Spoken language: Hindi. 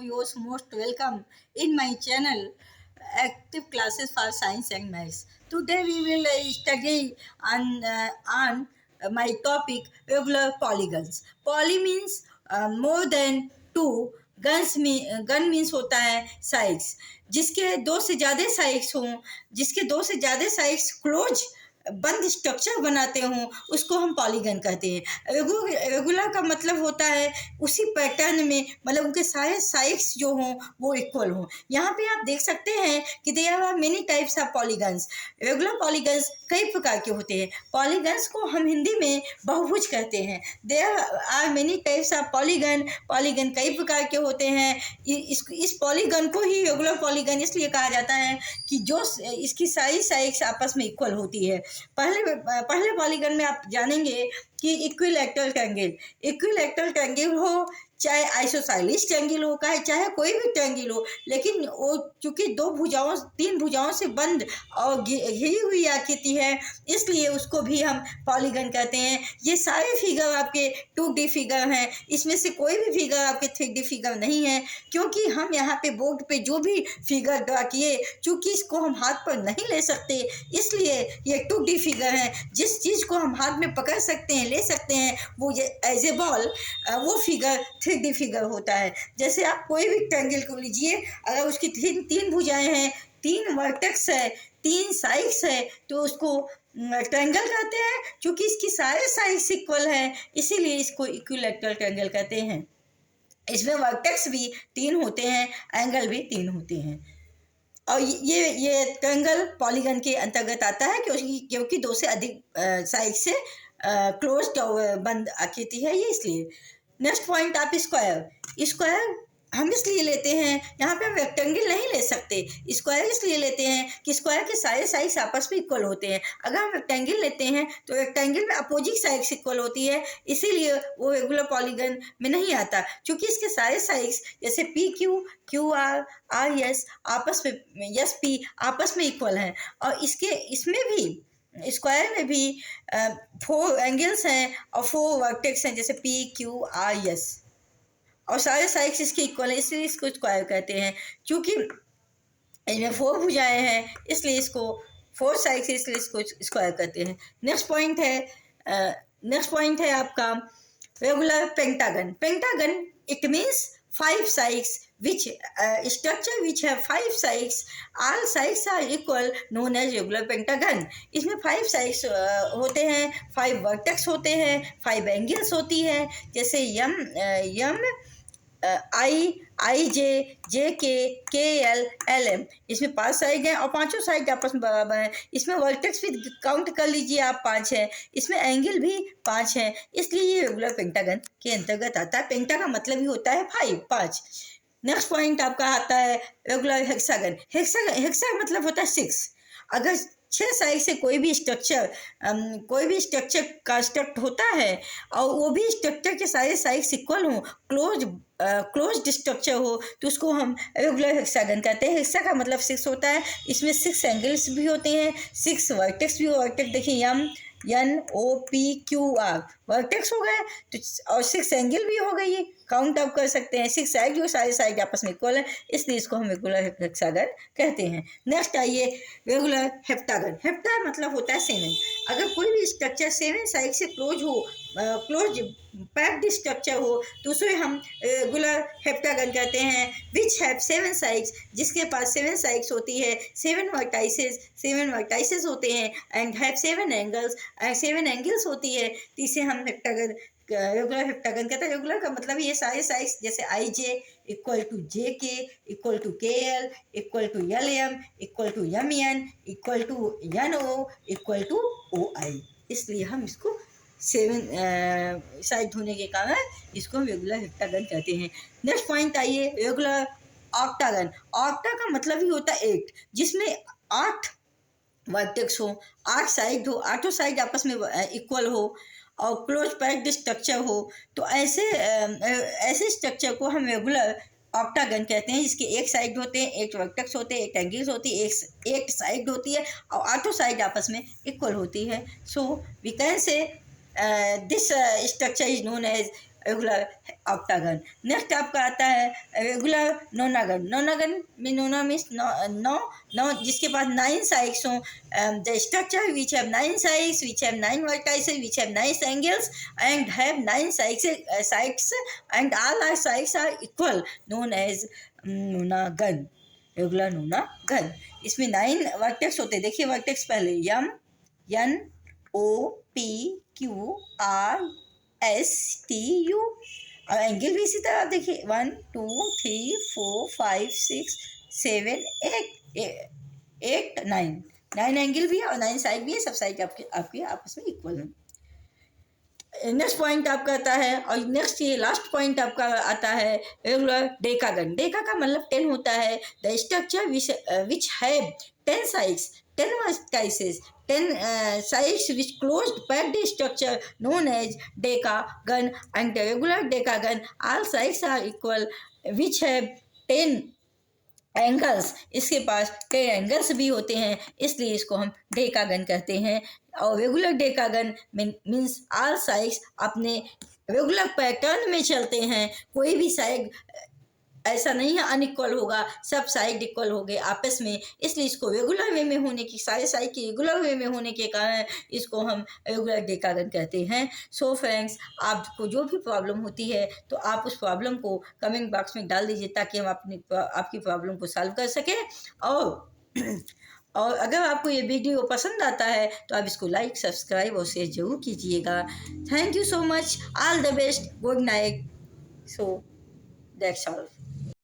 yours most welcome in my channel Active Classes for Science and Maths. Today we will study on my topic regular polygons. Poly means more than two. Gun means होता है साइड्स, जिसके दो से ज़्यादा साइड्स हों, जिसके दो से ज़्यादा साइड्स क्लोज बंद स्ट्रक्चर बनाते हों, उसको हम पॉलीगन कहते हैं। रेगुलर का मतलब होता है उसी पैटर्न में, मतलब उनके सारे साइड्स जो हों वो इक्वल हों। यहाँ पे आप देख सकते हैं कि there are many types of polygons. Regular polygons कई प्रकार के होते हैं। पॉलीगन्स को हम हिंदी में बहुभुज कहते हैं। There are many types of polygon. Polygon कई प्रकार के होते हैं। इस पॉलीगन को ही रेगुलर पॉलीगन इसलिए कहा जाता है कि जो इसकी सारी साइड्स आपस में इक्वल होती है। पहले पॉलीगन में आप जानेंगे कि इक्विलैटरल ट्रायंगल हो, चाहे आइसोसेलेस ट्रायंगल हो, चाहे कोई भी ट्रायंगल हो, लेकिन वो चूंकि तीन भुजाओं से बंद और घिरी हुई आकृति है, इसलिए उसको भी हम पॉलीगन कहते हैं। ये सारे फिगर आपके 2D फिगर हैं। इसमें से कोई भी फिगर आपके 3D फिगर नहीं है, क्योंकि हम यहाँ पे बोर्ड पे जो भी फिगर ड्रा किए, चूंकि इसको हम हाथ पर नहीं ले सकते, इसलिए ये 2D फिगर है। जिस चीज़ को हम हाथ में पकड़ सकते हैं, ले सकते हैं, वो ये एज ए बॉल, वो फिगर 3D फिगर होता है। जैसे आप कोई भी ट्रायंगल को लीजिए, अगर उसकी तीन भुजाएं हैं, 3 वर्टेक्स है, 3 साइड्स है, तो उसको ट्रायंगल कहते हैं। क्योंकि इसकी सारे साइड्स इक्वल हैं, इसीलिए इसको इक्विलैटरल ट्रायंगल कहते हैं। इसमें वर्टेक्स भी 3 होते हैं, एंगल भी 3 होते हैं। और ये ट्रायंगल पॉलीगन के अंतर्गत आता है, क्योंकि 2 से अधिक साइड से क्लोज्ड और बंद आकृति है ये, इसलिए। नेक्स्ट पॉइंट आप स्क्वायर हम इसलिए लेते हैं, यहाँ पे हम रेक्टेंगल नहीं ले सकते। स्क्वायर इसलिए लेते हैं कि स्क्वायर के सारे साइड्स आपस में इक्वल होते हैं। अगर हम रेक्टेंगल लेते हैं तो रेक्टेंगल में अपोजिट साइड्स इक्वल होती है, इसीलिए वो रेगुलर पॉलीगन में नहीं आता। क्योंकि इसके सारे साइड्स जैसे PQ, QR, RS आपस में SP आपस में इक्वल हैं। और इसमें भी स्क्वायर में भी 4 एंगल्स हैं और 4 वर्टेक्स हैं, जैसे PQRS, और सारे साइड्स इसके इक्वल है, इसलिए इसको स्क्वायर कहते हैं। क्योंकि इनमें 4 भुजाएं हैं, इसलिए इसको 4 साइड्स, इसलिए इसको स्क्वायर कहते हैं। नेक्स्ट पॉइंट है आपका regular pentagon. It means 5 sides which structure which have 5 sides, all sides are equal, known as regular pentagon. इसमें 5 sides होते हैं, 5 vertex होते हैं, 5 angles होती है, जैसे M, I, J, K, L, LM। इसमें 5 साइड हैं और 5 साइड आपस में बराबर हैं। इसमें वर्टेक्स भी काउंट कर लीजिए आप, 5 हैं। इसमें एंगल भी 5 हैं, इसलिए ये रेगुलर पेंटागन के अंतर्गत आता है। पेंटा का मतलब ही होता है 5। नेक्स्ट पॉइंट आपका आता है रेगुलर हेक्सागन। हेक्सा मतलब होता है 6। अगर 6 साइड से कोई भी स्ट्रक्चर कंस्ट्रक्ट होता है और वो भी स्ट्रक्चर के सारे साइड्स इक्वल हों, क्लोज्ड स्ट्रक्चर हो, तो उसको हम रेगुलर हेक्सागन कहते हैं। हेक्सा का मतलब 6 होता है। इसमें 6 एंगल्स भी होते हैं, 6 वर्टेक्स भी। वर्टेक्स देखिए MNOPQR वर्टेक्स हो गए, तो और 6 एंगल भी हो गई, ये काउंट आप कर सकते हैं। 6 साइड जो सारे साइड आपस में इक्वल है, इसलिए इसको हम रेगुलर हेक्सागन कहते हैं। नेक्स्ट आइए रेगुलर हेप्टागन। हेप्टा मतलब होता है 7। अगर कोई भी स्ट्रक्चर 7 साइड से क्लोज पैक्ड स्ट्रक्चर हो, तो उसे हम रेगुलर हेप्टागन कहते हैं। विच हैव 7 साइड्स, जिसके पास 7 साइड्स होती है, 7 वर्टाइसेस होते हैं, एंड हैव 7 एंगल्स होती है, तो इसे हम रेगुलर हेप्टागन कहते हैं। रेगुलर का मतलब ये सारे साइड्स, जैसे IJ equal to JK equal to KL equal to LM equal to MN equal to NO equal to OI, इसलिए हम इसको 7 साइड होने के कारण इसको हम रेगुलर हेप्टागन कहते हैं। नेक्स्ट पॉइंट आइए रेगुलर ऑक्टागन। ऑक्टा का मतलब ही होता है 8, जिसमें 8 वर्टेक्स हो, 8 साइड हो, 8 साइड आपस में इक्वल हो और क्लोज पैक्ड स्ट्रक्चर हो, तो ऐसे स्ट्रक्चर को हम रेगुलर ऑक्टागन कहते हैं, जिसके 1 साइड होते हैं, 8 वर्टेक्स होते हैं, 8 एंगल्स होती है, 8 साइड होती है और 8 साइड आपस में इक्वल होती है। So we can say this structure is known as regular octagon. Next आपका आता है रेगुलर नोनागन। नोनागन में नोना मीन्स नौ जिसके पास 9 साइड्स हों। The structure which have 9 sides, which have 9 vertices, which have 9 angles and have 9 sides and all our sides are equal, known as nonagon, regular nonagon. इसमें 9 वर्टेक्स होते हैं। देखिए वर्टेक्स पहले M, N, O, P, Q, R, S, T, U. और एंगल भी इसी तरह देखिए 1 2 3 4 5 6 7 8 9 एंगल भी है और 9 साइड भी है। सब साइड आपके आपस में इक्वल है। नेक्स्ट पॉइंट आपका आता है और नेक्स्ट ये लास्ट पॉइंट आपका आता है रेगुलर डेकागन। डेका का मतलब 10 होता है। The structure which have 10 sides, 10 vertices, 10 sides which closed packed structure known as decagon, and regular decagon all sides are equal which have 10 angles. इसके पास कई एंगल्स भी होते हैं, इसलिए इसको हम डेकागन कहते हैं। और regular decagon means all sides अपने रेगुलर पैटर्न में चलते हैं। कोई भी साइड ऐसा नहीं है अनइक्वल होगा, सब साइड इक्वल हो गए आपस में, इसलिए इसको रेगुलर वे में होने की, सारे साइड की रेगुलर वे में होने के कारण इसको हम रेगुलर डेकागन कहते हैं। सो फ्रेंड्स, आपको जो भी प्रॉब्लम होती है तो आप उस प्रॉब्लम को कमेंट बॉक्स में डाल दीजिए ताकि हम आपकी प्रॉब्लम को सॉल्व कर सकें। और अगर आपको ये वीडियो पसंद आता है तो आप इसको लाइक, सब्सक्राइब और शेयर जरूर कीजिएगा। Thank you so much, all the best, good night. So that's all.